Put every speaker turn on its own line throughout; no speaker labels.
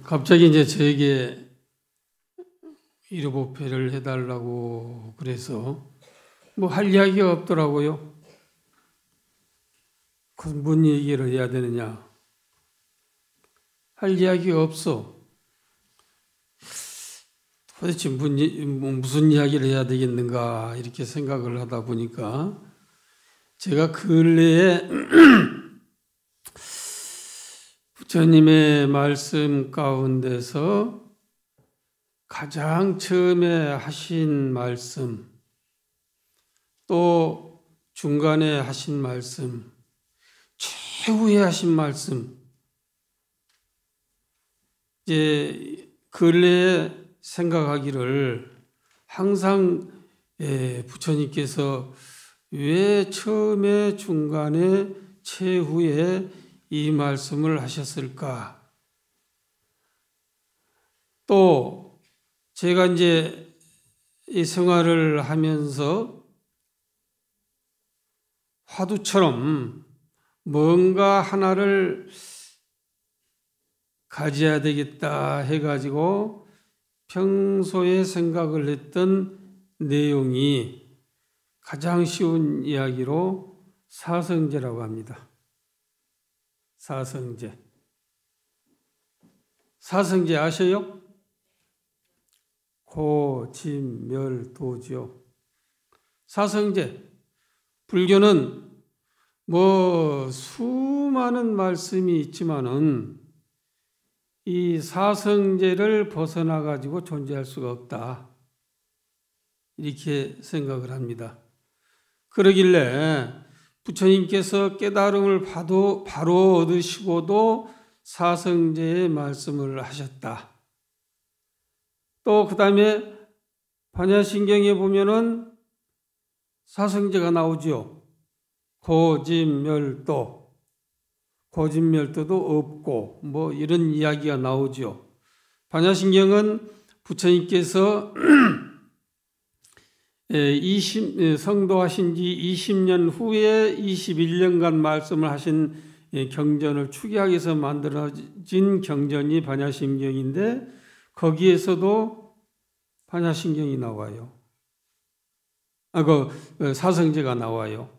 갑자기 이제 저에게 일요복회를 해달라고 그래서 뭐 할 이야기가 없더라고요. 그럼 뭔 얘기를 해야 되느냐? 할 이야기가 없어. 도대체 무슨 이야기를 해야 되겠는가 이렇게 생각을 하다 보니까 제가 근래에 부처님의 말씀 가운데서 가장 처음에 하신 말씀, 또 중간에 하신 말씀, 최후에 하신 말씀, 이제 근래에 생각하기를 항상 부처님께서 왜 처음에 중간에 최후에 이 말씀을 하셨을까? 또 제가 이제 이 생활을 하면서 화두처럼 뭔가 하나를 가져야 되겠다 해가지고 평소에 생각을 했던 내용이 가장 쉬운 이야기로 사성제라고 합니다. 사성제. 사성제 아셔요? 고진멸도지요. 사성제. 불교는 뭐 수많은 말씀이 있지만은 이 사성제를 벗어나 가지고 존재할 수가 없다. 이렇게 생각을 합니다. 그러길래 부처님께서 깨달음을 바로 얻으시고도 사성제의 말씀을 하셨다. 또 그 다음에 반야신경에 보면은 사성제가 나오죠. 고진멸도, 고진멸도도 없고 뭐 이런 이야기가 나오죠. 반야신경은 부처님께서 성도하신 지 20년 후에 21년간 말씀을 하신 경전을 추기하기 위해서 만들어진 경전이 반야신경인데 거기에서도 반야신경이 나와요. 그 사성제가 나와요.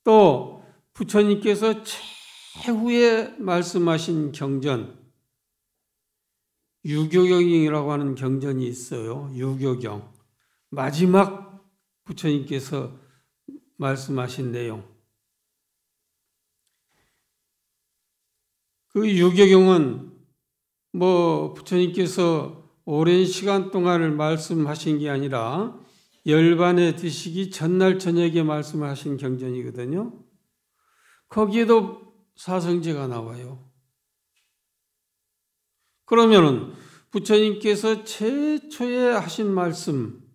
또 부처님께서 최후에 말씀하신 경전, 유교경이라고 하는 경전이 있어요. 유교경. 마지막 부처님께서 말씀하신 내용. 그 유교경은 뭐 부처님께서 오랜 시간 동안을 말씀하신 게 아니라 열반에 드시기 전날 저녁에 말씀을 하신 경전이거든요. 거기에도 사성제가 나와요. 그러면은 부처님께서 최초에 하신 말씀,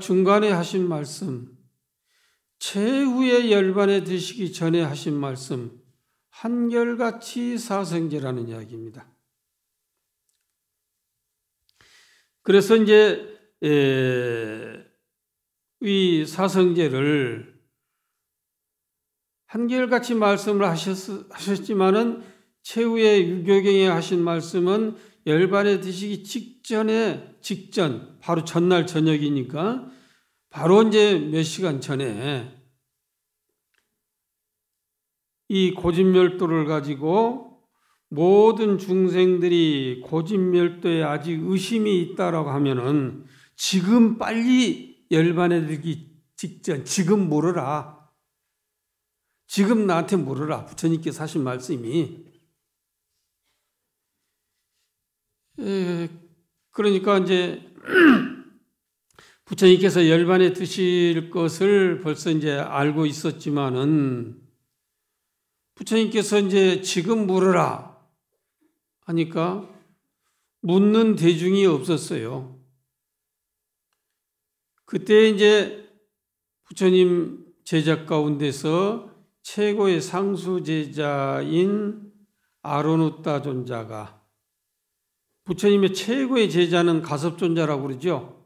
중간에 하신 말씀, 최후에 열반에 드시기 전에 하신 말씀, 한결같이 사성제라는 이야기입니다. 그래서 이제 이 사성제를 한결같이 말씀을 하셨지만은 최후에 유교경에 하신 말씀은 열반에 드시기 직전, 바로 전날 저녁이니까 바로 이제 몇 시간 전에 이 고진멸도를 가지고 모든 중생들이 고진멸도에 아직 의심이 있다라고 하면은 지금 빨리 열반에 들기 직전, 지금 물어라. 지금 나한테 물어라. 부처님께서 하신 말씀이. 그러니까 이제 부처님께서 열반에 드실 것을 벌써 이제 알고 있었지만은 부처님께서 이제 지금 물어라 하니까 묻는 대중이 없었어요. 그때 이제 부처님 제자 가운데서 최고의 상수 제자인 아로누타 존자가, 부처님의 최고의 제자는 가섭존자라고 그러죠.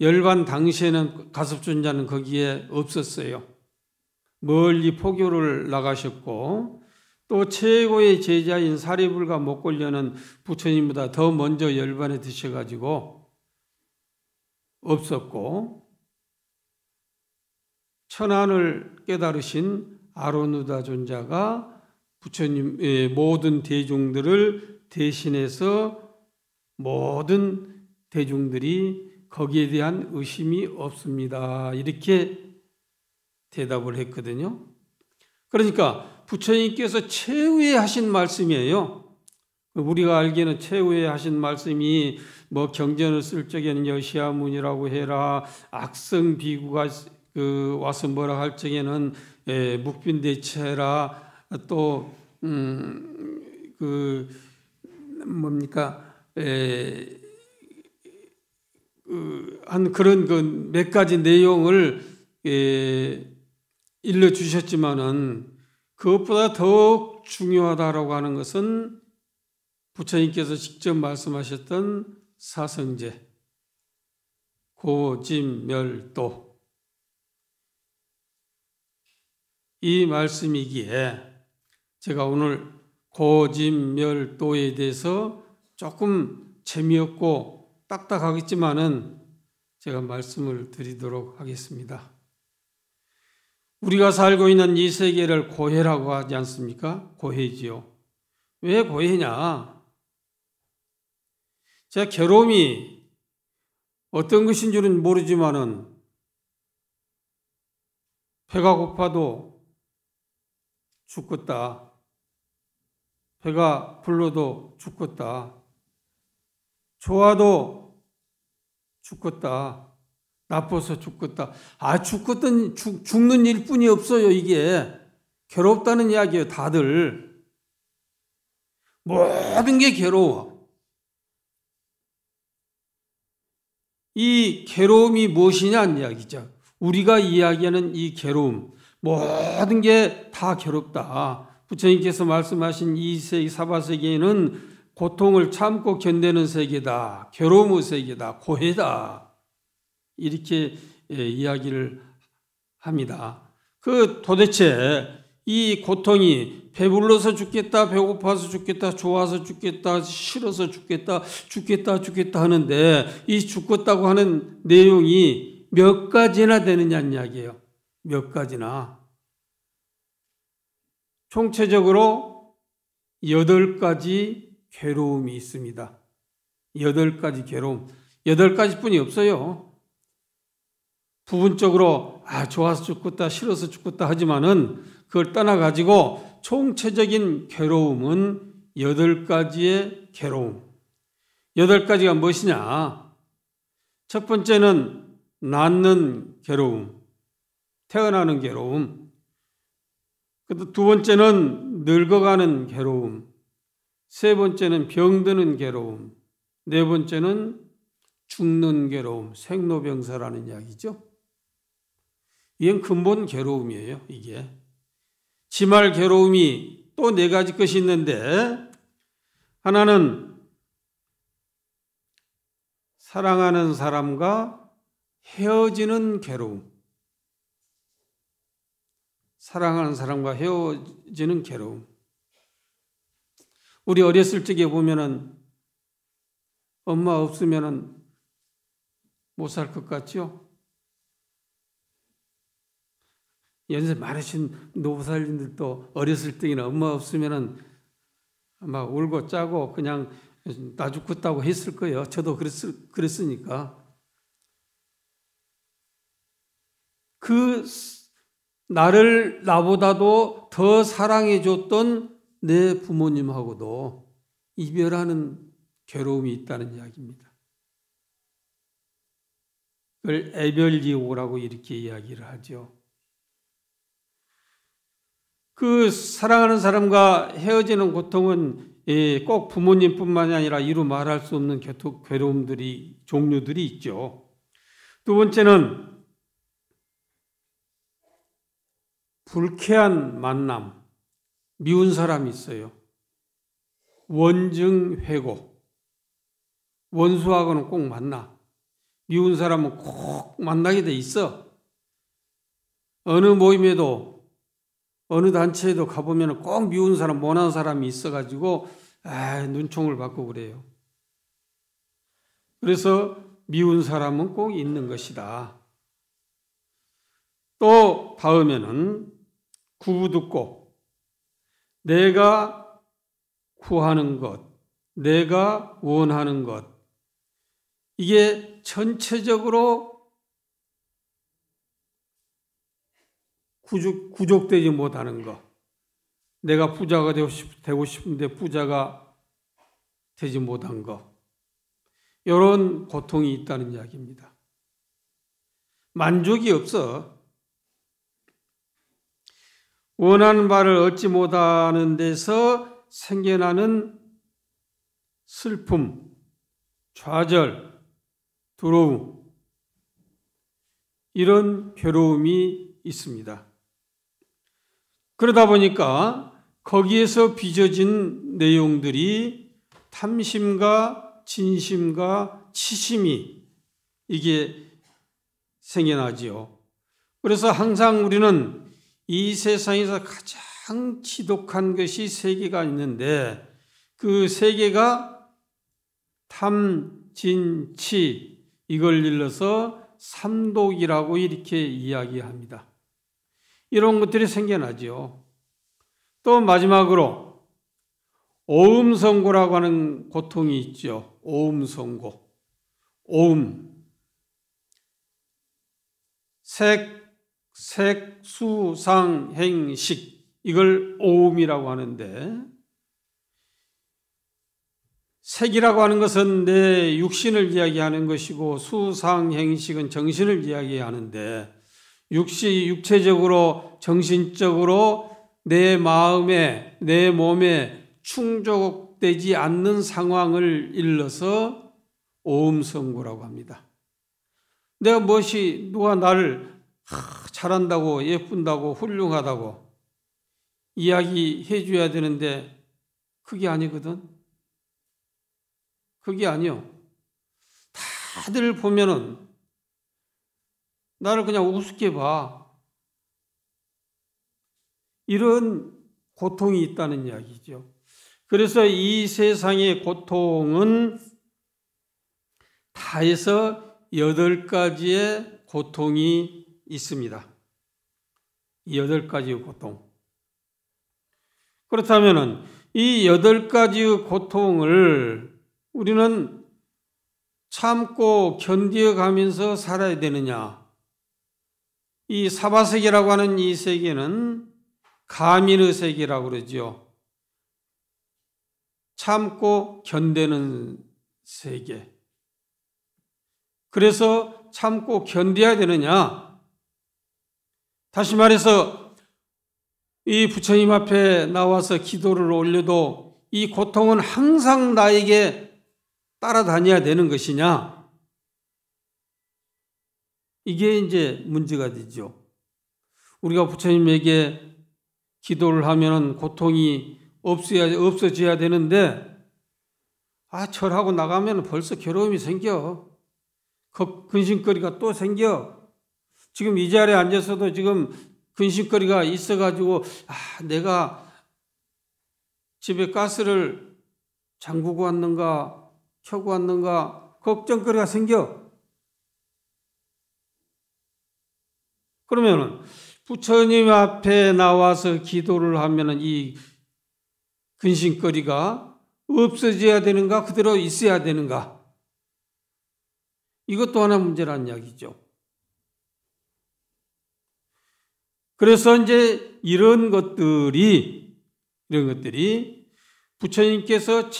열반 당시에는 가섭존자는 거기에 없었어요. 멀리 포교를 나가셨고 또 최고의 제자인 사리불과 목걸려는 부처님보다 더 먼저 열반에 드셔가지고 없었고, 천안을 깨달으신 아로누다 존자가 부처님의 모든 대중들을 대신해서 모든 대중들이 거기에 대한 의심이 없습니다. 이렇게 대답을 했거든요. 그러니까 부처님께서 최후에 하신 말씀이에요. 우리가 알기에는 최후에 하신 말씀이 뭐 경전을 쓸 적에는 여시아문이라고 해라, 악성 비구가 와서 뭐라 할 적에는 묵빈대체해라, 또 한 그런 몇 가지 내용을 일러주셨지만은 그것보다 더욱 중요하다라고 하는 것은 부처님께서 직접 말씀하셨던 사성제, 고짐멸도, 이 말씀이기에 제가 오늘 고짐멸도에 대해서 조금 재미없고 딱딱하겠지만은 제가 말씀을 드리도록 하겠습니다. 우리가 살고 있는 이 세계를 고해라고 하지 않습니까? 고해지요. 왜 고해냐? 제가 괴로움이 어떤 것인 줄은 모르지만은 배가 고파도 죽겠다. 배가 불러도 죽겠다. 좋아도 죽겠다. 나빠서 죽겠다. 죽는 일뿐이 없어요. 이게 괴롭다는 이야기예요. 다들 모든 게 괴로워. 이 괴로움이 무엇이냐는 이야기죠. 우리가 이야기하는 이 괴로움, 모든 게 다 괴롭다. 부처님께서 말씀하신 이 세계, 사바세계에는 고통을 참고 견디는 세계다. 괴로움의 세계다. 고해다. 이렇게 이야기를 합니다. 도대체 이 고통이 배불러서 죽겠다, 배고파서 죽겠다, 좋아서 죽겠다, 싫어서 죽겠다 하는데 이 죽겠다고 하는 내용이 몇 가지나 되느냐는 이야기예요. 몇 가지나. 총체적으로 8가지 괴로움이 있습니다. 8가지 괴로움. 8가지뿐이 없어요. 부분적으로 좋아서 죽겠다, 싫어서 죽겠다 하지만은 그걸 떠나가지고 총체적인 괴로움은 8가지의 괴로움. 8가지가 무엇이냐? 첫 번째는 낳는 괴로움, 태어나는 괴로움. 두 번째는 늙어가는 괴로움. 세 번째는 병드는 괴로움. 네 번째는 죽는 괴로움, 생로병사라는 이야기죠. 이건 근본 괴로움이에요. 이게 지말 괴로움이 또 4가지 것이 있는데, 하나는 사랑하는 사람과 헤어지는 괴로움. 사랑하는 사람과 헤어지는 괴로움. 우리 어렸을 적에 보면은 엄마 없으면은 못 살 것 같죠? 연세 많으신 노부살님들도 어렸을 때는 엄마 없으면은 아마 울고 짜고 그냥 나 죽겠다고 했을 거예요. 저도 그랬으니까. 나를 나보다도 더 사랑해줬던 내 부모님하고도 이별하는 괴로움이 있다는 이야기입니다. 그걸 애별이오라고 이렇게 이야기를 하죠. 사랑하는 사람과 헤어지는 고통은 꼭 부모님뿐만이 아니라 이루 말할 수 없는 종류들이 있죠. 두 번째는 불쾌한 만남, 미운 사람이 있어요. 원증회고, 원수하고는 꼭 만나. 미운 사람은 꼭 만나게 돼 있어. 어느 모임에도 어느 단체에도 가보면 꼭 미운 사람, 못난 사람이 있어가지고 눈총을 받고 그래요. 그래서 미운 사람은 꼭 있는 것이다. 또 다음에는 구두고 내가 구하는 것, 내가 원하는 것, 이게 전체적으로 구족되지 못하는 것, 내가 부자가 되고 싶은데 부자가 되지 못한 것, 이런 고통이 있다는 이야기입니다. 만족이 없어. 원하는 바를 얻지 못하는 데서 생겨나는 슬픔, 좌절, 두려움, 이런 괴로움이 있습니다. 그러다 보니까 거기에서 빚어진 내용들이 탐심과 진심과 치심이 이게 생겨나지요. 그래서 항상 우리는 이 세상에서 가장 지독한 것이 세 개가 있는데 그 세 개가 탐, 진, 치, 이걸 일러서 삼독이라고 이렇게 이야기합니다. 이런 것들이 생겨나죠. 또 마지막으로 오음선고라고 하는 고통이 있죠. 오음선고. 오음. 색, 수, 상, 행, 식. 이걸 오음이라고 하는데, 색이라고 하는 것은 내 육신을 이야기하는 것이고 수, 상, 행, 식은 정신을 이야기하는데 육체적으로 정신적으로 내 마음에 내 몸에 충족되지 않는 상황을 일러서 오음선고라고 합니다. 내가 누가 나를 잘한다고 예쁜다고 훌륭하다고 이야기해 줘야 되는데 그게 아니거든. 그게 아니요. 다들 보면은 나를 그냥 우습게 봐. 이런 고통이 있다는 이야기죠. 그래서 이 세상의 고통은 다 해서 8가지의 고통이 있습니다. 8가지의 고통. 그렇다면은 이 8가지의 고통을 우리는 참고 견디어가면서 살아야 되느냐? 이 사바세계라고 하는 이 세계는 가민의 세계라고 그러죠. 참고 견디는 세계. 그래서 참고 견뎌야 되느냐? 다시 말해서 이 부처님 앞에 나와서 기도를 올려도 이 고통은 항상 나에게 따라다녀야 되는 것이냐? 이게 이제 문제가 되죠. 우리가 부처님에게 기도를 하면 고통이 없어져야 되는데, 절하고 나가면 벌써 괴로움이 생겨. 근심거리가 또 생겨. 지금 이 자리에 앉아서도 지금 근심거리가 있어가지고, 내가 집에 가스를 잠그고 왔는가, 켜고 왔는가, 걱정거리가 생겨. 그러면은, 부처님 앞에 나와서 기도를 하면은 이 근심거리가 없어져야 되는가, 그대로 있어야 되는가? 이것도 하나 문제라는 이야기죠. 그래서 이제 이런 것들이 부처님께서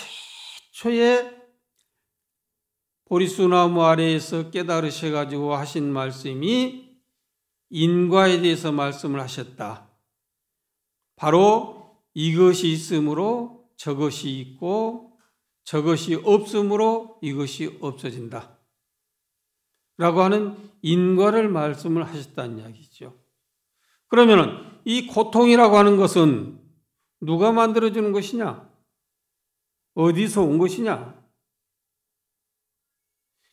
최초에 보리수나무 아래에서 깨달으셔가지고 하신 말씀이 인과에 대해서 말씀을 하셨다. 바로 이것이 있으므로 저것이 있고 저것이 없으므로 이것이 없어진다. 라고 하는 인과를 말씀을 하셨다는 이야기죠. 그러면은 이 고통이라고 하는 것은 누가 만들어주는 것이냐? 어디서 온 것이냐?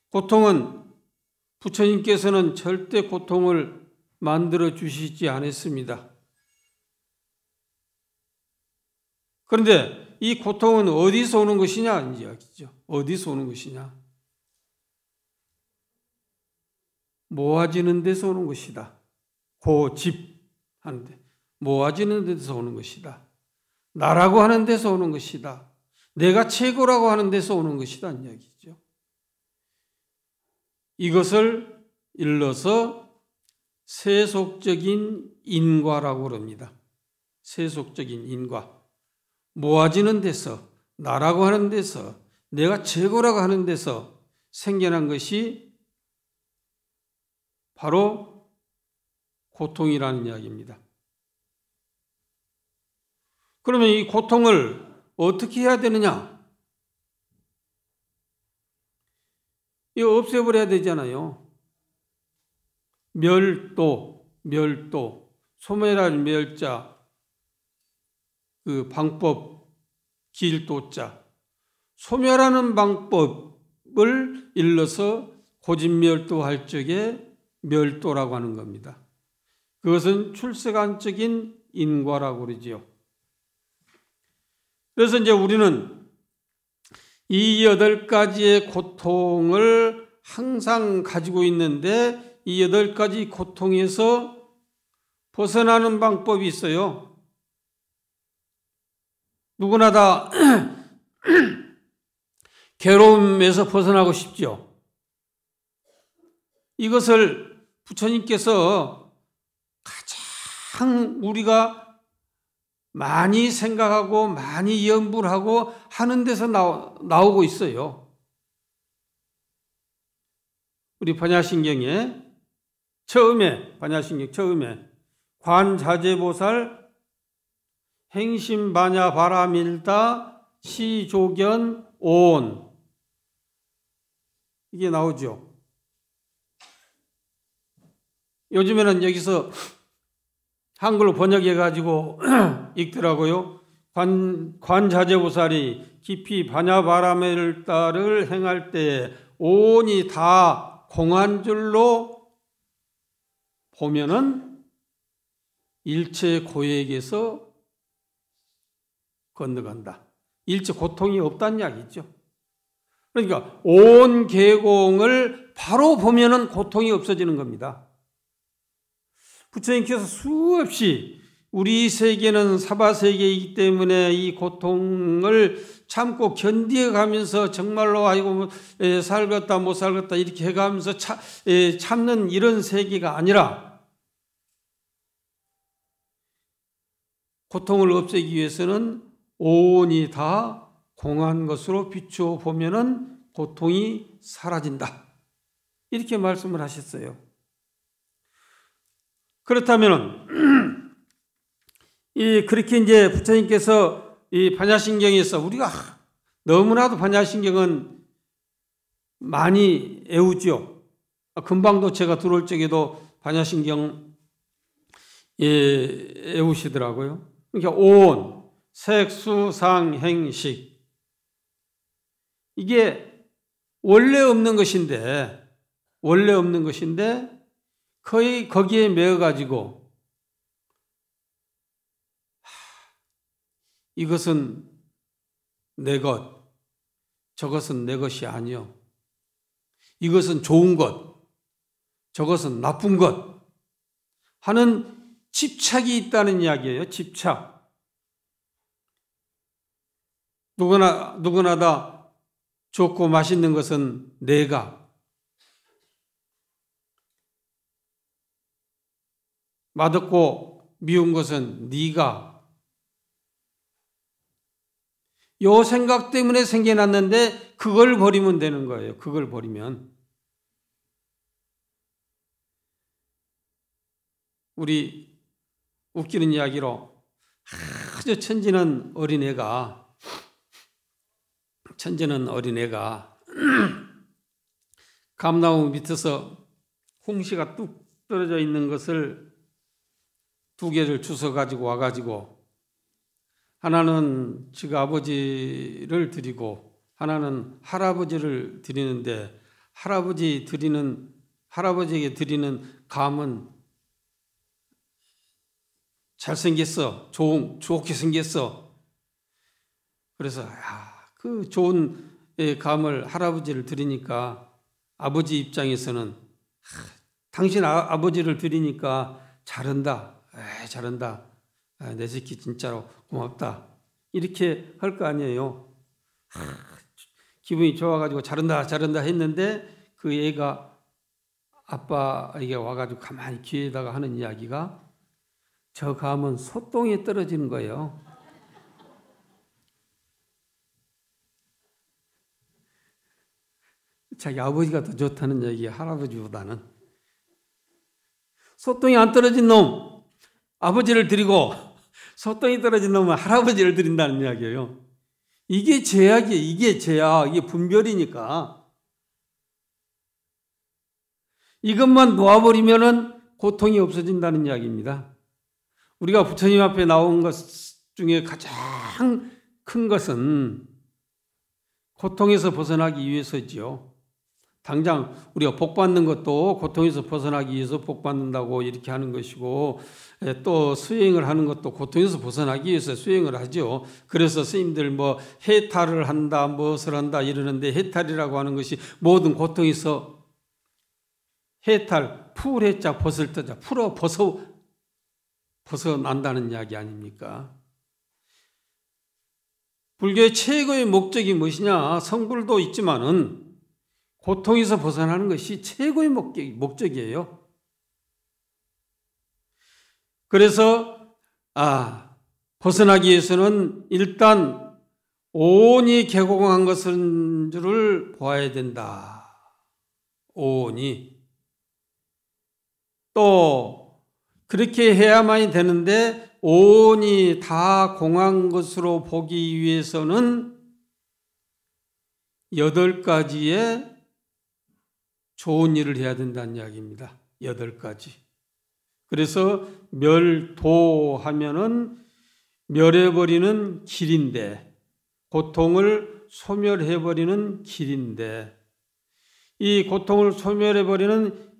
고통은 부처님께서는 절대 고통을 만들어 주시지 않았습니다. 그런데 이 고통은 어디서 오는 것이냐 이야기죠. 어디서 오는 것이냐? 모아지는 데서 오는 것이다. 고집하는데 모아지는 데서 오는 것이다. 나라고 하는 데서 오는 것이다. 내가 최고라고 하는 데서 오는 것이다 이야기죠. 이것을 일러서 세속적인 인과라고 합니다. 세속적인 인과. 모아지는 데서, 나라고 하는 데서, 내가 최고라고 하는 데서 생겨난 것이 바로 고통이라는 이야기입니다. 그러면 이 고통을 어떻게 해야 되느냐? 이거 없애버려야 되잖아요. 멸도, 소멸할 멸자, 그 방법, 길도자. 소멸하는 방법을 일러서 고집멸도할 적에 멸도라고 하는 겁니다. 그것은 출세간적인 인과라고 그러지요. 그래서 이제 우리는 이 8가지의 고통을 항상 가지고 있는데 이 8가지 고통에서 벗어나는 방법이 있어요. 누구나 다 괴로움에서 벗어나고 싶죠. 이것을 부처님께서 가장 우리가 많이 생각하고 많이 연구를 하고 하는 데서 나오고 있어요. 우리 반야신경에 처음에 관자재보살 행심반야 바라밀다 시조견 온 이게 나오죠. 요즘에는 여기서 한글로 번역해가지고 읽더라고요. 관자재보살이 깊이 반야바라밀다를 행할 때에 온이 다 공한 줄로 보면은 일체 고액에서 건너간다. 일체 고통이 없다는 이야기죠. 그러니까 온 계공을 바로 보면은 고통이 없어지는 겁니다. 부처님께서 수없이 우리 세계는 사바세계이기 때문에 이 고통을 참고 견디어가면서 정말로 아이고 살겠다 못 살겠다 이렇게 해가면서 참는 이런 세계가 아니라 고통을 없애기 위해서는 온이 다 공한 것으로 비추어 보면은 고통이 사라진다. 이렇게 말씀을 하셨어요. 그렇다면 그렇게 이제 부처님께서 이 반야신경에서 우리가 너무나도 반야신경은 많이 애우죠. 금방도 제가 들어올 적에도 반야신경 애우시더라고요. 그러니까 온, 색수상, 행식 이게 원래 없는 것인데 거의 거기에 매어가지고 이것은 내 것, 저것은 내 것이 아니요. 이것은 좋은 것, 저것은 나쁜 것 하는 집착이 있다는 이야기예요. 집착. 누구나 다 좋고 맛있는 것은 내가, 맛없고 미운 것은 네가. 요 생각 때문에 생겨났는데 그걸 버리면 되는 거예요. 그걸 버리면. 우리 웃기는 이야기로 아주 천지는 어린애가 감나무 밑에서 홍시가 뚝 떨어져 있는 것을 2개를 주워 가지고 와가지고 하나는 지가 아버지를 드리고 하나는 할아버지를 드리는데 할아버지에게 드리는 감은 잘생겼어. 좋게 생겼어. 그래서 그 좋은 감을 할아버지를 드리니까 아버지 입장에서는 당신 아버지를 드리니까 잘한다. 잘한다. 내 새끼 진짜로 고맙다. 이렇게 할 거 아니에요. 기분이 좋아가지고 잘한다 잘한다 했는데 그 애가 아빠에게 와가지고 가만히 귀에다가 하는 이야기가 저 감은 소똥에 떨어지는 거예요. 자기 아버지가 더 좋다는 얘기예요. 할아버지보다는. 소똥이 안 떨어진 놈 아버지를 드리고 소똥이 떨어진 놈은 할아버지를 드린다는 이야기예요. 이게 죄악이에요. 이게 죄악. 이게 분별이니까. 이것만 놓아버리면은 고통이 없어진다는 이야기입니다. 우리가 부처님 앞에 나온 것 중에 가장 큰 것은 고통에서 벗어나기 위해서지요. 당장 우리가 복 받는 것도 고통에서 벗어나기 위해서 복 받는다고 이렇게 하는 것이고, 또 수행을 하는 것도 고통에서 벗어나기 위해서 수행을 하죠. 그래서 스님들 뭐 해탈을 한다, 무엇을 한다 이러는데, 해탈이라고 하는 것이 모든 고통에서 해탈, 풀해자 벗을 떠자, 벗어난다는 이야기 아닙니까? 불교의 최고의 목적이 무엇이냐? 성불도 있지만은 고통에서 벗어나는 것이 최고의 목적이에요. 그래서 벗어나기 위해서는 일단 오온이 개공한 것인 줄을 보아야 된다. 오온이. 또 그렇게 해야만이 되는데 오온이 다 공한 것으로 보기 위해서는 8가지의 좋은 일을 해야 된다는 이야기입니다. 8가지. 그래서 멸도하면은 멸해버리는 길인데, 고통을 소멸해버리는 길인데, 이 고통을 소멸해버리는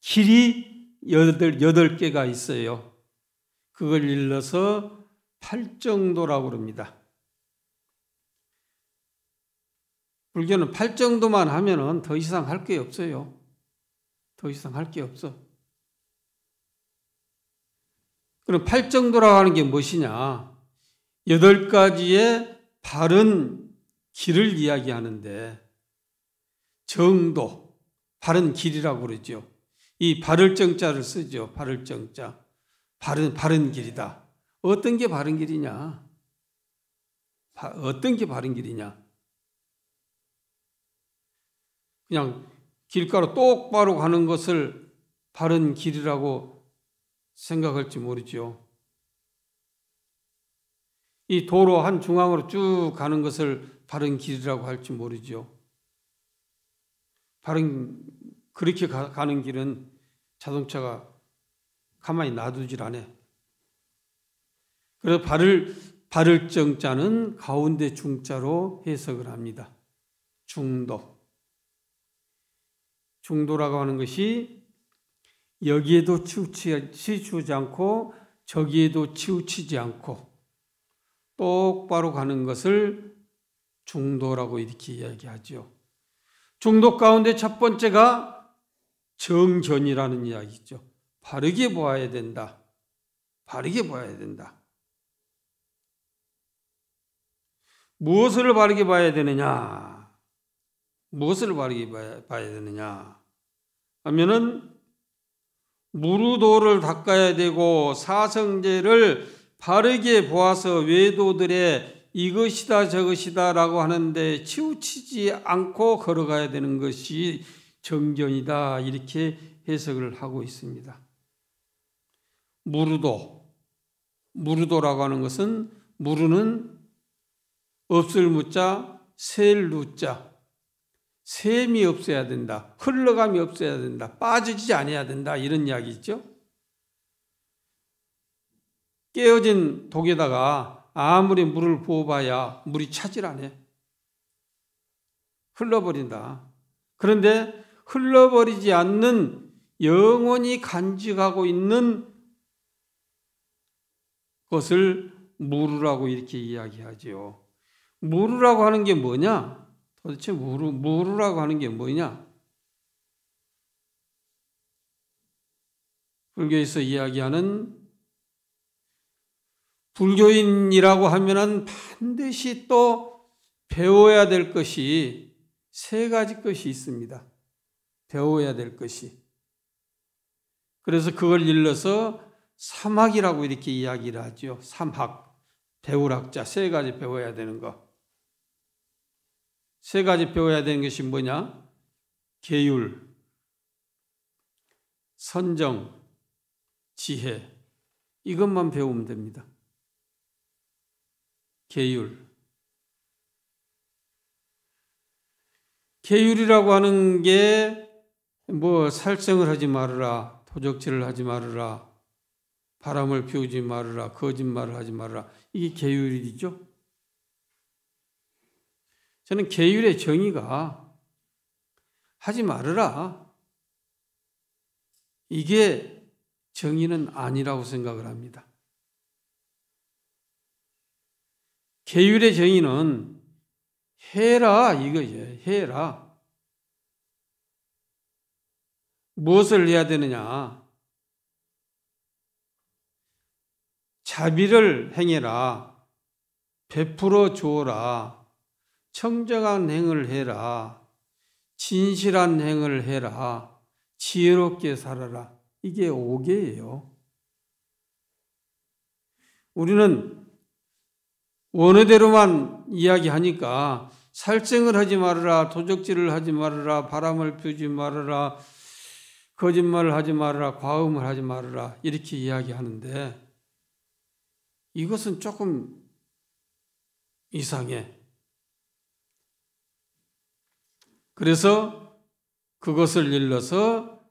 길이 8개가 있어요. 그걸 일러서 팔정도라고 합니다. 불교는 팔정도만 하면은 더 이상 할 게 없어요. 더 이상 할 게 없어. 그럼 팔정도라고 하는 게 무엇이냐? 8가지의 바른 길을 이야기하는데, 정도, 바른 길이라고 그러죠. 이 바를 정자를 쓰죠. 바를 정자. 바른 길이다. 어떤 게 바른 길이냐? 어떤 게 바른 길이냐? 그냥 길가로 똑바로 가는 것을 바른 길이라고 생각할지 모르죠. 이 도로 한 중앙으로 쭉 가는 것을 바른 길이라고 할지 모르죠. 그렇게 가는 길은 자동차가 가만히 놔두질 않아. 그래서 바를 정자는 가운데 중자로 해석을 합니다. 중도. 중도라고 하는 것이 여기에도 치우치지 않고 저기에도 치우치지 않고 똑바로 가는 것을 중도라고 이렇게 이야기하죠. 중도 가운데 첫 번째가 정견이라는 이야기죠. 바르게 보아야 된다. 바르게 봐야 된다. 무엇을 바르게 봐야 되느냐? 무엇을 바르게 봐야 되느냐 하면은 무루도를 닦아야 되고 사성제를 바르게 보아서 외도들의 이것이다 저것이다 라고 하는데 치우치지 않고 걸어가야 되는 것이 정견이다, 이렇게 해석을 하고 있습니다. 무루도라고 하는 것은, 무루는 없을 무자, 셀 루자, 셈이 없어야 된다. 흘러감이 없어야 된다. 빠지지 않아야 된다. 이런 이야기 있죠. 깨어진 독에다가 아무리 물을 부어봐야 물이 차질 않아. 흘러버린다. 그런데 흘러버리지 않는 영원히 간직하고 있는 것을 무루라고 이렇게 이야기하죠. 무르라고 하는 게 뭐냐? 도대체 무르라고 하는 게 뭐냐? 불교에서 이야기하는 불교인이라고 하면은 반드시 또 배워야 될 것이 세 가지 것이 있습니다. 배워야 될 것이. 그래서 그걸 일러서 삼학이라고 이렇게 이야기를 하죠. 삼학. 배울 학자 세 가지 배워야 되는 거. 세 가지 배워야 되는 것이 뭐냐? 계율, 선정, 지혜. 이것만 배우면 됩니다. 계율. 계율이라고 하는 게 뭐 살생을 하지 말으라, 도적질을 하지 말으라, 바람을 피우지 말으라, 거짓말을 하지 말으라. 이게 계율이죠. 저는 계율의 정의가 하지 말으라. 이게 정의는 아니라고 생각을 합니다. 계율의 정의는 해라 이거예요. 해라. 무엇을 해야 되느냐? 자비를 행해라. 베풀어 주어라. 청정한 행을 해라. 진실한 행을 해라. 지혜롭게 살아라. 이게 5개예요. 우리는 원어대로만 이야기하니까 살생을 하지 말아라, 도적질을 하지 말아라, 바람을 피우지 말아라, 거짓말을 하지 말아라, 과음을 하지 말아라 이렇게 이야기하는데 이것은 조금 이상해. 그래서 그것을 일러서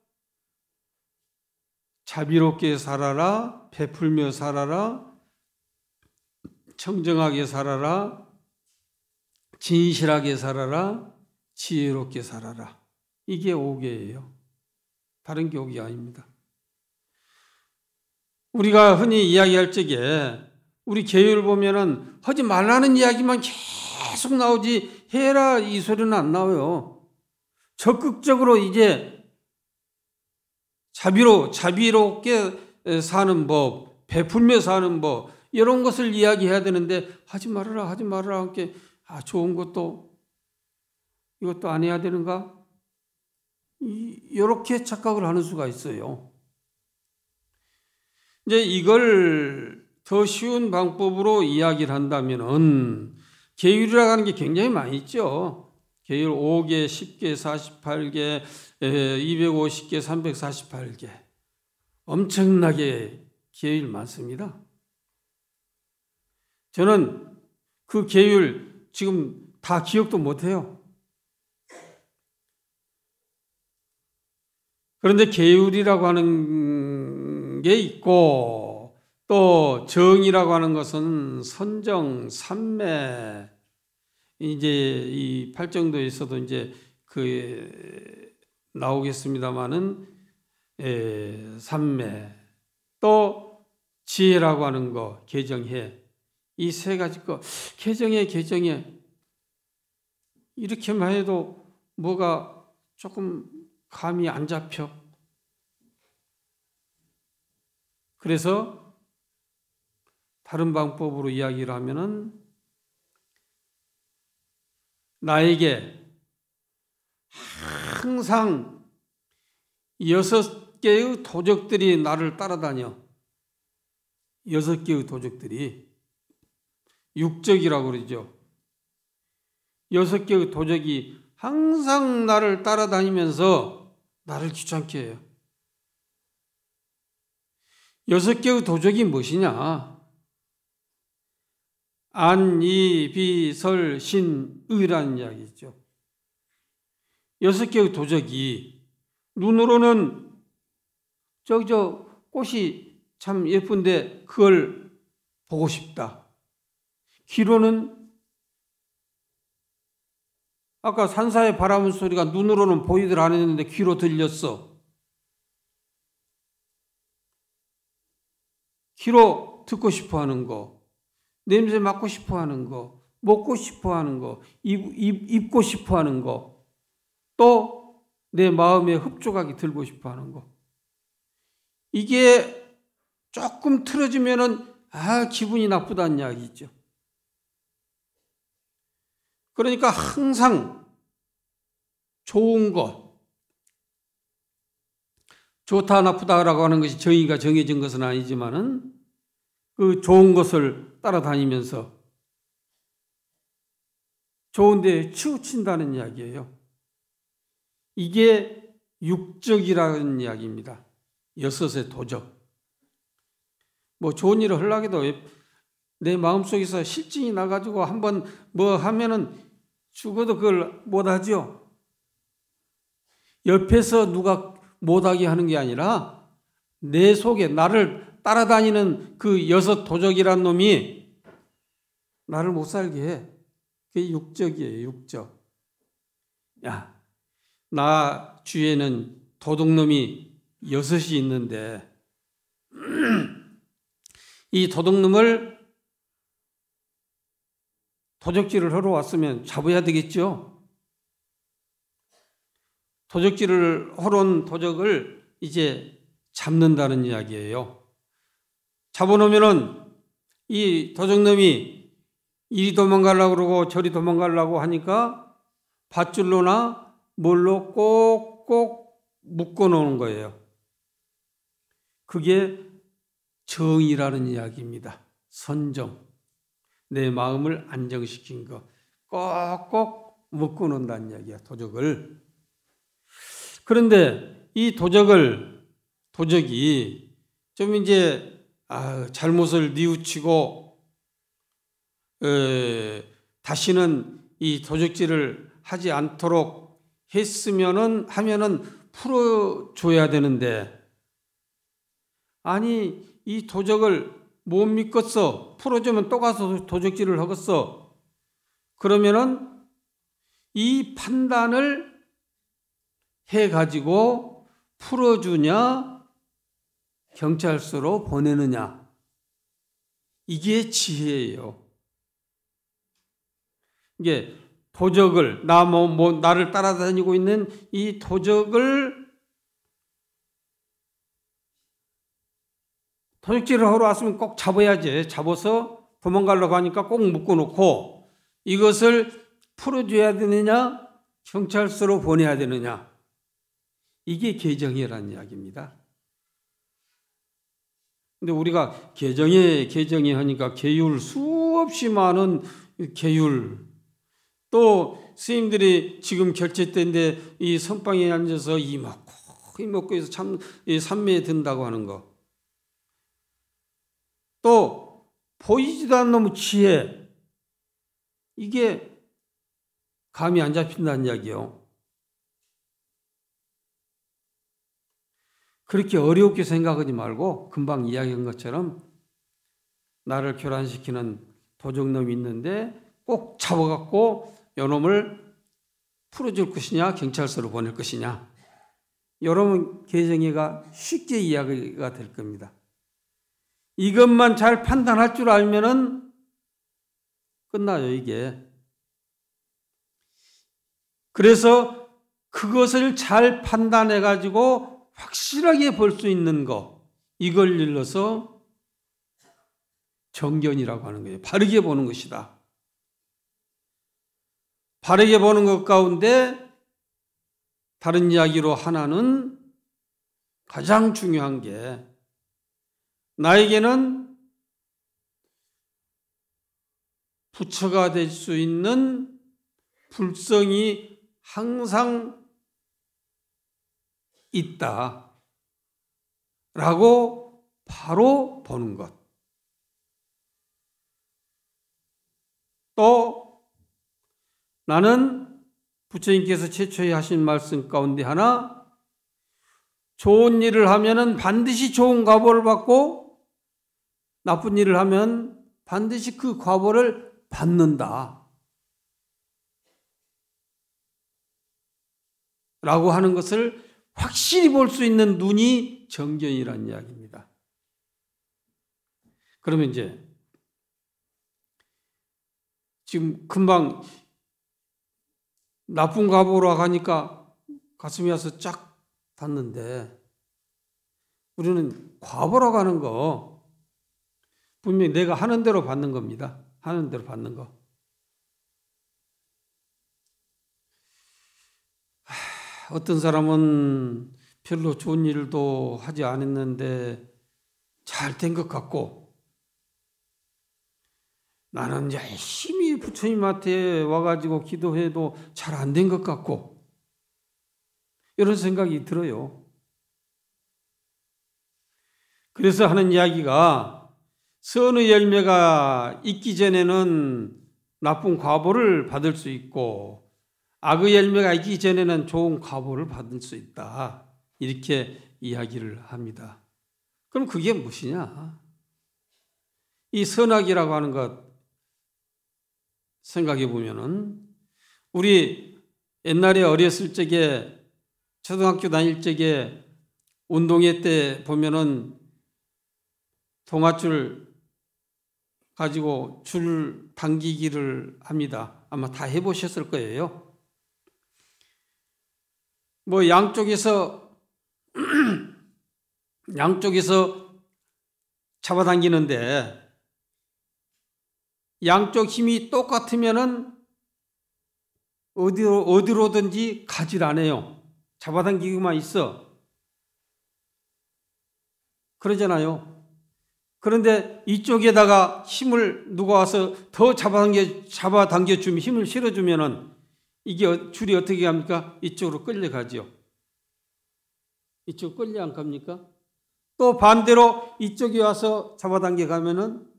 자비롭게 살아라, 베풀며 살아라, 청정하게 살아라, 진실하게 살아라, 지혜롭게 살아라. 이게 5개예요. 다른 게 5개 아닙니다. 우리가 흔히 이야기할 적에 우리 계율 보면은 하지 말라는 이야기만 계속 나오지 해라 이 소리는 안 나와요. 적극적으로 이제 자비롭게 사는 법, 베풀며 사는 법 이런 것을 이야기해야 되는데 하지 말아라 하지 말아라 함께 좋은 것도 이것도 안 해야 되는가? 이렇게 착각을 하는 수가 있어요. 이제 이걸 더 쉬운 방법으로 이야기를 한다면은 계율이라고 하는 게 굉장히 많이 있죠. 계율 5개, 10개, 48개, 250개, 348개. 엄청나게 계율 많습니다. 저는 그 계율 지금 다 기억도 못해요. 그런데 계율이라고 하는 게 있고 또 정이라고 하는 것은 선정, 삼매 이제 이 팔정도에서도 이제 나오겠습니다마는 삼매 또 지혜라고 하는 거 개정해 이 세 가지 거 개정해 이렇게만 해도 뭐가 조금 감이 안 잡혀. 그래서 다른 방법으로 이야기를 하면은 나에게 항상 6개의 도적들이 나를 따라다녀. 6개의 도적들이 육적이라고 그러죠. 6개의 도적이 항상 나를 따라다니면서 나를 귀찮게 해요. 6개의 도적이 무엇이냐? 안, 이, 비, 설, 신, 의라는 이야기죠. 6개의 도적이 눈으로는 저 꽃이 참 예쁜데 그걸 보고 싶다. 귀로는 아까 산사의 바람 소리가 눈으로는 보이들 않았는데 귀로 들렸어. 귀로 듣고 싶어 하는 거, 냄새 맡고 싶어 하는 거, 먹고 싶어 하는 거, 입고 싶어 하는 거, 또 내 마음에 흡족하게 들고 싶어 하는 거. 이게 조금 틀어지면은, 기분이 나쁘다는 이야기죠. 그러니까 항상 좋은 것, 좋다 나쁘다라고 하는 것이 정의가 정해진 것은 아니지만은 그 좋은 것을 따라다니면서 좋은 데 치우친다는 이야기예요. 이게 육적이라는 이야기입니다. 여섯의 도적. 뭐 좋은 일을 하려고 해도 내 마음속에서 실증이 나가지고 한번 뭐 하면은 죽어도 그걸 못하죠. 옆에서 누가 못하게 하는 게 아니라 내 속에 나를 따라다니는 그 여섯 도적이란 놈이 나를 못 살게 해. 그게 육적이에요. 육적. 야, 나 주위에는 도둑놈이 6이 있는데 이 도둑놈을 도적질을 하러 왔으면 잡아야 되겠죠. 도적질을 하러 온 도적을 이제 잡는다는 이야기예요. 잡아놓으면은 이 도적놈이 이리 도망가려고 그러고 저리 도망가려고 하니까 밧줄로나 뭘로 꼭꼭 묶어놓은 거예요. 그게 정의라는 이야기입니다. 선정. 내 마음을 안정시킨 거. 꼭꼭 묶어놓는다는 이야기야, 도적을. 그런데 이 도적이 좀 이제 잘못을 뉘우치고 다시는 이 도적질을 하지 않도록 하면은 풀어줘야 되는데, 아니 이 도적을 못 믿겠어. 풀어주면 또 가서 도적질을 하겠어. 그러면은 이 판단을 해가지고 풀어주냐, 경찰서로 보내느냐. 이게 지혜예요. 이게 도적을, 나를 따라다니고 있는 이 도적을 도적질을 하러 왔으면 꼭 잡아야지. 잡아서 도망가려고 하니까 꼭 묶어놓고 이것을 풀어줘야 되느냐, 경찰서로 보내야 되느냐. 이게 개정이라는 이야기입니다. 근데 우리가 개정이 하니까 계율, 수없이 많은 계율, 또 스님들이 지금 결제 때인데 이 선방에 앉아서 이 먹고 해서 참 삼매에 든다고 하는 거. 또 보이지도 않는 놈의 지혜. 이게 감이 안 잡힌다는 이야기요. 그렇게 어렵게 생각하지 말고 금방 이야기한 것처럼 나를 교란시키는 도적놈이 있는데 꼭 잡아갖고 요놈을 풀어줄 것이냐, 경찰서로 보낼 것이냐. 여러분 개정의가 쉽게 이야기가 될 겁니다. 이것만 잘 판단할 줄 알면은 끝나요, 이게. 그래서 그것을 잘 판단해가지고 확실하게 볼 수 있는 거, 이걸 일러서 정견이라고 하는 거예요. 바르게 보는 것이다. 바르게 보는 것 가운데 다른 이야기로 하나는 가장 중요한 게 나에게는 부처가 될 수 있는 불성이 항상 있다 라고 바로 보는 것. 또 나는 부처님께서 최초에 하신 말씀 가운데 하나, 좋은 일을 하면은 반드시 좋은 과보를 받고 나쁜 일을 하면 반드시 그 과보를 받는다 라고 하는 것을 확실히 볼 수 있는 눈이 정견이라는 이야기입니다. 그러면 이제 지금 금방 나쁜 과보로 가니까 가슴이 와서 쫙 닿는데 우리는 과보로 가는 거 분명히 내가 하는 대로 받는 겁니다. 하는 대로 받는 거. 어떤 사람은 별로 좋은 일도 하지 않았는데 잘 된 것 같고, 나는 열심히 부처님한테 와가지고 기도해도 잘 안 된 것 같고, 이런 생각이 들어요. 그래서 하는 이야기가 선의 열매가 있기 전에는 나쁜 과보를 받을 수 있고, 악의 열매가 있기 전에는 좋은 과보를 받을 수 있다. 이렇게 이야기를 합니다. 그럼 그게 무엇이냐? 이 선악이라고 하는 것 생각해 보면은 우리 옛날에 어렸을 적에 초등학교 다닐 적에 운동회 때 보면은 동아줄 가지고 줄 당기기를 합니다. 아마 다 해보셨을 거예요. 뭐 양쪽에서 잡아당기는데 양쪽 힘이 똑같으면은 어디로든지 가질 않아요. 잡아당기기만 있어. 그러잖아요. 그런데 이쪽에다가 힘을 누가 와서 더 잡아당겨 주면, 힘을 실어주면은 이게 줄이 어떻게 합니까? 이쪽으로 끌려가죠. 이쪽 끌려 안 갑니까? 또 반대로 이쪽에 와서 잡아당겨 가면은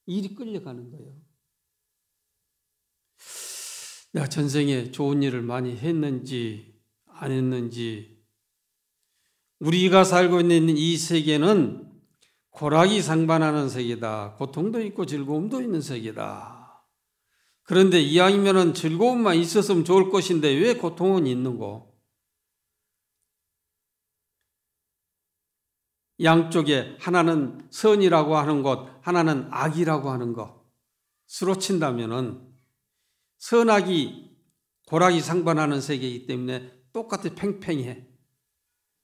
일이 끌려가는 거예요. 내가 전생에 좋은 일을 많이 했는지 안 했는지, 우리가 살고 있는 이 세계는 고락이 상반하는 세계다. 고통도 있고 즐거움도 있는 세계다. 그런데 이왕이면 즐거움만 있었으면 좋을 것인데 왜 고통은 있는고? 양쪽에 하나는 선이라고 하는 것, 하나는 악이라고 하는 것으로 친다면은 선악이 고락이 상반하는 세계이기 때문에 똑같이 팽팽해.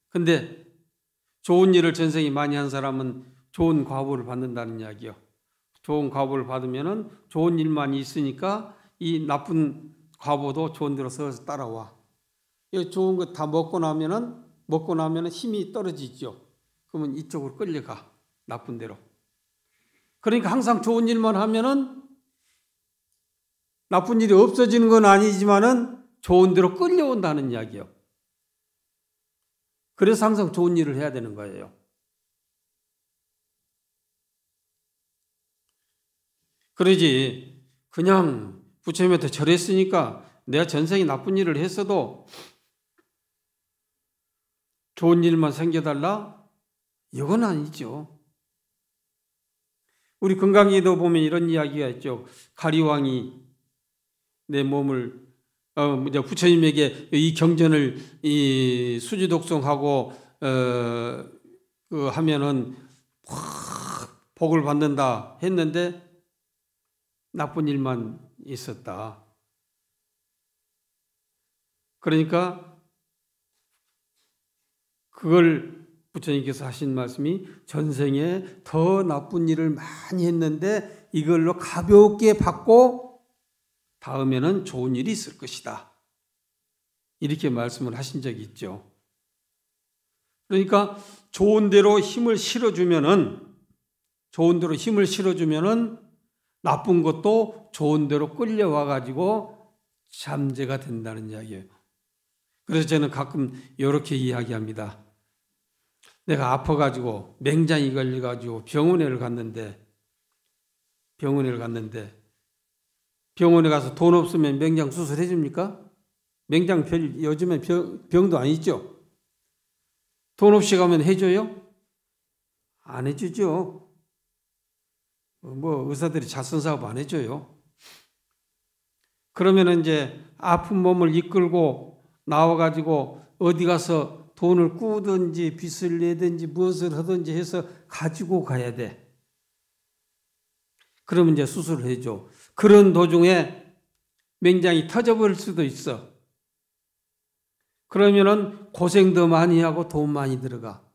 근데 좋은 일을 전생에 많이 한 사람은 좋은 과보를 받는다는 이야기요. 좋은 과보를 받으면은 좋은 일만 있으니까 이 나쁜 과보도 좋은 대로 서서 따라와. 이 좋은 거 다 먹고 나면은 힘이 떨어지죠. 그러면 이쪽으로 끌려가. 나쁜 대로. 그러니까 항상 좋은 일만 하면은 나쁜 일이 없어지는 건 아니지만은 좋은 대로 끌려온다는 이야기예요. 그래서 항상 좋은 일을 해야 되는 거예요. 그러지 그냥 부처님한테 절했으니까 내가 전생에 나쁜 일을 했어도 좋은 일만 생겨달라? 이건 아니죠. 우리 건강기도 보면 이런 이야기가 있죠. 가리왕이 내 몸을 부처님에게 이 경전을 수지독송하고 하면은 확 복을 받는다 했는데 나쁜 일만 있었다. 그러니까 그걸 부처님께서 하신 말씀이 전생에 더 나쁜 일을 많이 했는데 이걸로 가볍게 받고 다음에는 좋은 일이 있을 것이다. 이렇게 말씀을 하신 적이 있죠. 그러니까 좋은 대로 힘을 실어주면은 나쁜 것도 좋은 대로 끌려와 가지고 잠재가 된다는 이야기예요. 그래서 저는 가끔 이렇게 이야기합니다. 내가 아파가지고 맹장이 걸려가지고 병원에 가서 돈 없으면 맹장 수술해 줍니까? 맹장 요즘에 병도 아니죠. 돈 없이 가면 해줘요? 안 해주죠. 뭐 의사들이 자선사업 안 해줘요. 그러면 이제 아픈 몸을 이끌고 나와가지고 어디 가서 돈을 꾸든지 빚을 내든지 무엇을 하든지 해서 가지고 가야 돼. 그러면 이제 수술을 해줘. 그런 도중에 맹장이 터져버릴 수도 있어. 그러면은 고생도 많이 하고 돈 많이 들어가.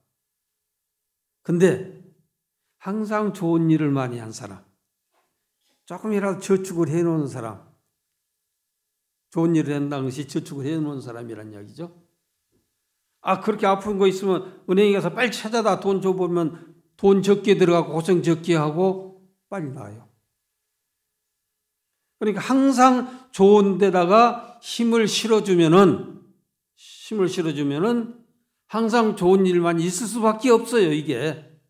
근데 항상 좋은 일을 많이 한 사람, 조금이라도 저축을 해놓은 사람, 좋은 일을 한다는 것이 저축을 해놓은 사람이란 이야기죠. 그렇게 아픈 거 있으면 은행에 가서 빨리 찾아다 돈 줘보면 돈 적게 들어가고 고생 적게 하고 빨리 나아요. 그러니까 항상 좋은 데다가 힘을 실어주면은 항상 좋은 일만 있을 수밖에 없어요, 이게.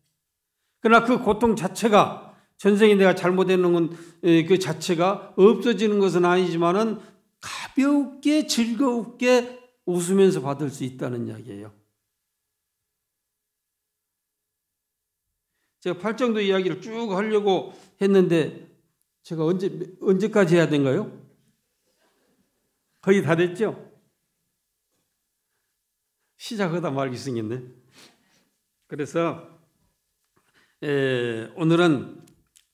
그러나 그 고통 자체가, 전생에 내가 잘못했는 그 자체가 없어지는 것은 아니지만은 가볍게 즐겁게 웃으면서 받을 수 있다는 이야기예요. 제가 팔정도 이야기를 쭉 하려고 했는데 제가 언제까지 해야 된가요? 거의 다 됐죠? 시작하다 말기 생겼네. 그래서 오늘은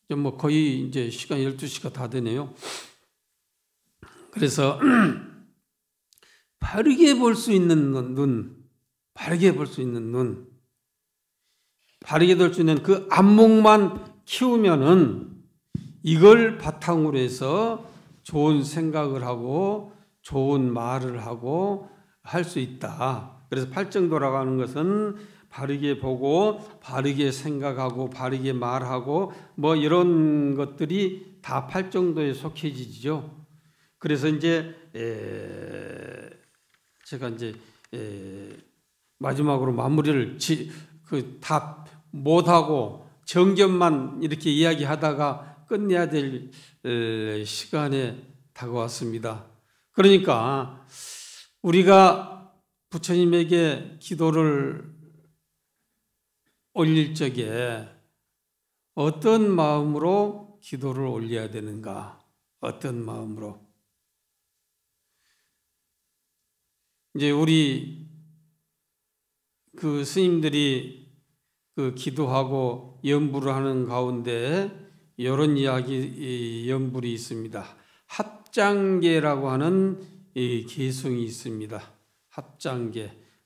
좀 거의 이제 시간 12시가 다 되네요. 그래서 바르게 볼 수 있는 눈, 바르게 볼 수 있는 눈, 바르게 될 수 있는 그 안목만 키우면은 이걸 바탕으로 해서 좋은 생각을 하고 좋은 말을 하고 할 수 있다. 그래서 팔정도라고 하는 것은 바르게 보고 바르게 생각하고 바르게 말하고 뭐 이런 것들이 다 팔정도에 속해지죠. 그래서 이제 제가 이제 마지막으로 마무리를 다 못하고 정견만 이렇게 이야기하다가 끝내야 될 시간에 다가왔습니다. 그러니까 우리가 부처님에게 기도를 올릴 적에 어떤 마음으로 기도를 올려야 되는가? 어떤 마음으로? 이제 우리 그 스님들이 그 기도하고 연부를 하는 가운데 이런 이야기 연불이 있습니다. 합장계라고 하는 계승이 있습니다.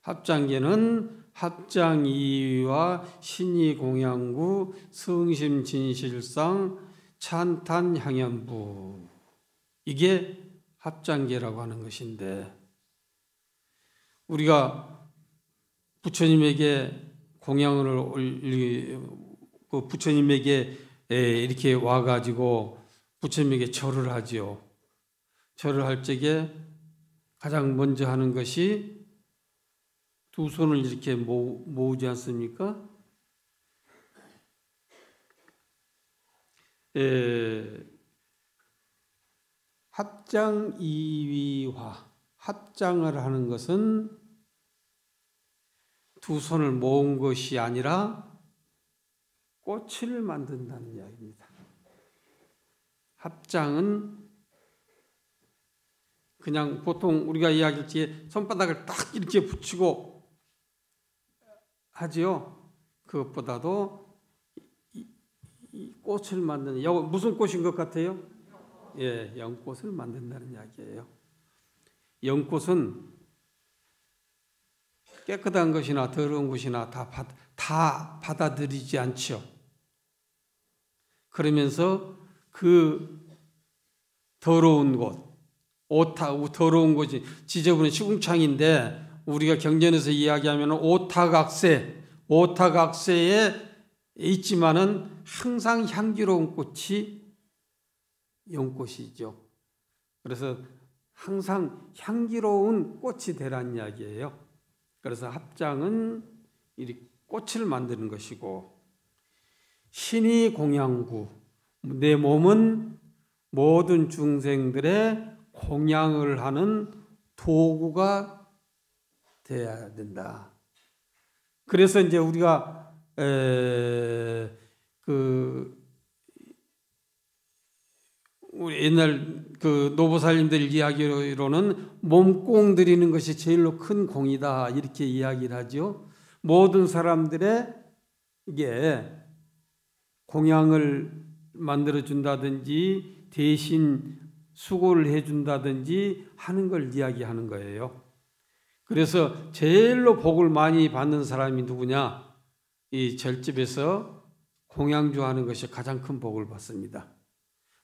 합장계는 합장이위와 신의공양구 성심진실상 찬탄향연부, 이게 합장계라고 하는 것인데, 우리가 부처님에게 공양을 부처님에게 이렇게 와가지고 부처님에게 절을 하지요. 절을 할 적에 가장 먼저 하는 것이 두 손을 이렇게 모으지 않습니까? 합장이위화, 합장을 하는 것은 두 손을 모은 것이 아니라 꽃을 만든다는 이야기입니다. 합장은 그냥 보통 우리가 이야기할 때 손바닥을 딱 이렇게 붙이고 하지요. 그것보다도 이 꽃을 만드는, 무슨 꽃인 것 같아요? 예, 연꽃을 만든다는 이야기예요. 연꽃은 깨끗한 것이나 더러운 것이나 다 받아들이지 않죠. 그러면서 그 더러운 곳, 더러운 곳이 지저분한 시궁창인데 우리가 경전에서 이야기하면 오타각세에 있지만은 항상 향기로운 꽃이 연꽃이죠. 그래서 항상 향기로운 꽃이 되라는 이야기예요. 그래서 합장은 이 꽃을 만드는 것이고, 신이 공양구, 내 몸은 모든 중생들의 공양을 하는 도구가 돼야 된다. 그래서 이제 우리가 우리 옛날 그 노보살님들 이야기로는 몸공 드리는 것이 제일로 큰 공이다, 이렇게 이야기를 하죠. 모든 사람들의 이게 공양을 만들어 준다든지 대신 수고를 해준다든지 하는 걸 이야기하는 거예요. 그래서 제일로 복을 많이 받는 사람이 누구냐? 이 절집에서 공양주 하는 것이 가장 큰 복을 받습니다.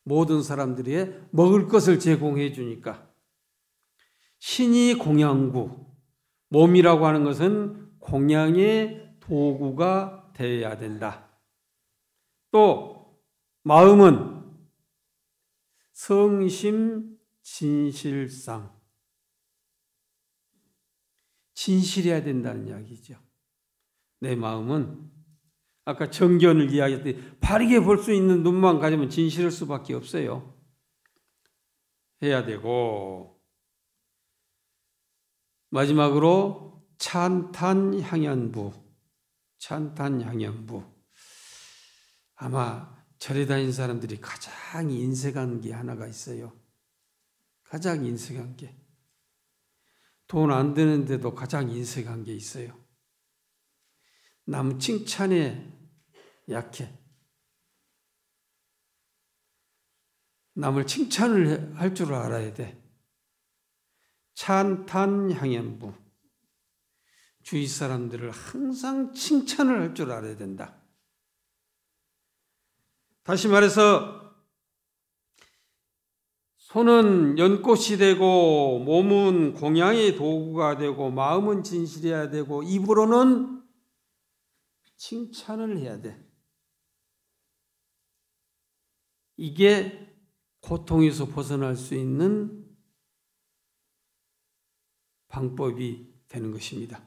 모든 사람들이 먹을 것을 제공해 주니까. 신이 공양구, 몸이라고 하는 것은 공양의 도구가 되어야 된다. 또 마음은 성심 진실상, 진실해야 된다는 이야기죠. 내 마음은 아까 정견을 이야기했더니 바르게 볼 수 있는 눈만 가지면 진실할 수밖에 없어요. 해야 되고, 마지막으로 찬탄향연부. 찬탄향연부. 아마 절에 다니는 사람들이 가장 인색한 게 하나가 있어요. 가장 인색한 게. 돈 안 드는데도 가장 인색한 게 있어요. 남 칭찬에 약해. 남을 칭찬을 할 줄 알아야 돼. 찬탄향연부. 주위 사람들을 항상 칭찬을 할 줄 알아야 된다. 다시 말해서 손은 연꽃이 되고 몸은 공양의 도구가 되고 마음은 진실해야 되고 입으로는 칭찬을 해야 돼. 이게 고통에서 벗어날 수 있는 방법이 되는 것입니다.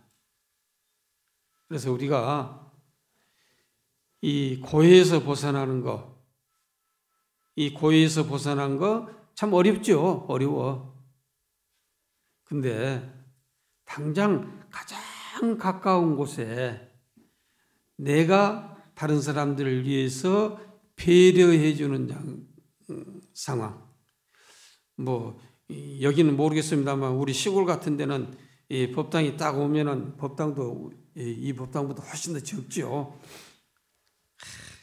그래서 우리가 이 고해에서 벗어나는 거, 이 고해에서 벗어난 거 참 어렵죠. 어려워. 근데 당장 가장 가까운 곳에 내가 다른 사람들을 위해서 배려해 주는 상황. 뭐 여기는 모르겠습니다만 우리 시골 같은 데는 이 법당이 딱 오면은 법당도 이 법당보다 훨씬 더 적죠.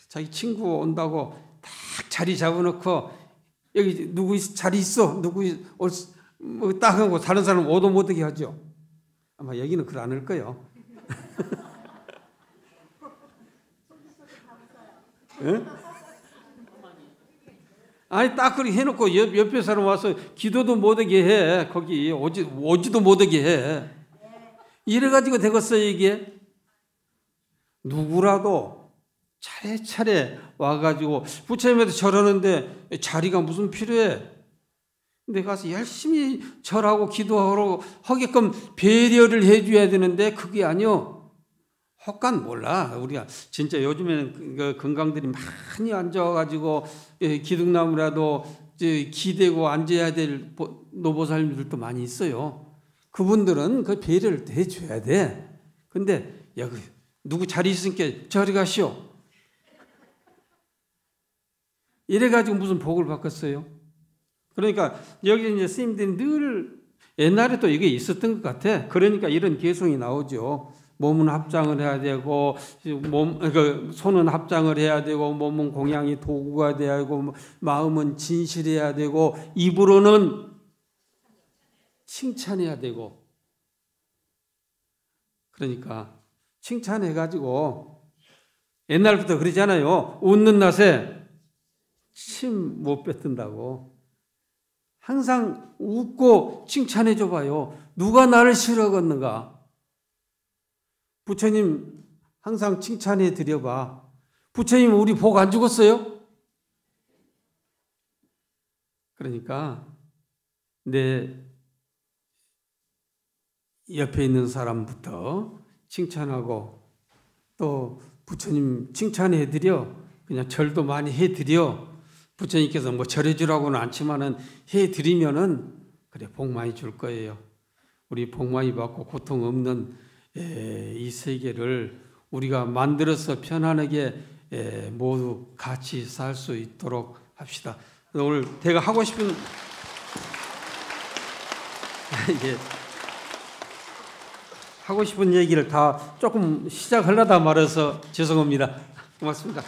자기 친구 온다고 딱 자리 잡아놓고 여기 누구 자리 있어? 누구 뭐 딱 하고 다른 사람 오도 못하게 하죠. 아마 여기는 그걸 안 할 거예요. 네? 아니 딱 그렇게 해놓고 옆에 사람 와서 기도도 못하게 해. 거기 오지도 못하게 해. 이래가지고 되겠어요 이게. 누구라도 차례차례 와가지고 부처님한테 절하는데 자리가 무슨 필요해. 내가 가서 열심히 절하고 기도하러 하게끔 배려를 해줘야 되는데 그게 아니요. 헛간 몰라. 우리가 진짜 요즘에는 건강들이 많이 앉아가지고 기둥나무라도 기대고 앉아야 될 노보살님들도 많이 있어요. 그분들은 그 배려를 해줘야 돼. 근데 여기 누구 자리 있으니까 저리 가시오. 이래가지고 무슨 복을 받겠어요? 그러니까 여기 이제 스님들이 늘 옛날에 또 이게 있었던 것 같아. 그러니까 이런 개성이 나오죠. 몸은 합장을 해야 되고, 손은 합장을 해야 되고, 몸은 공양이 도구가 돼야 되고, 마음은 진실해야 되고, 입으로는 칭찬해야 되고. 그러니까 칭찬해가지고 옛날부터 그러잖아요. 웃는 낯에 침 못 뱉는다고. 항상 웃고 칭찬해 줘봐요. 누가 나를 싫어하겠는가? 부처님 항상 칭찬해 드려봐. 부처님 우리 복 안 주겠어요? 그러니까 내 옆에 있는 사람부터 칭찬하고 또 부처님 칭찬해 드려. 그냥 절도 많이 해 드려. 부처님께서 뭐 절해주라고는 않지만은 해드리면은 그래 복 많이 줄 거예요. 우리 복 많이 받고 고통 없는 이 세계를 우리가 만들어서 편안하게 모두 같이 살 수 있도록 합시다. 오늘 제가 하고 싶은 하고 싶은 얘기를 다 조금 시작하려다 말아서 죄송합니다. 고맙습니다.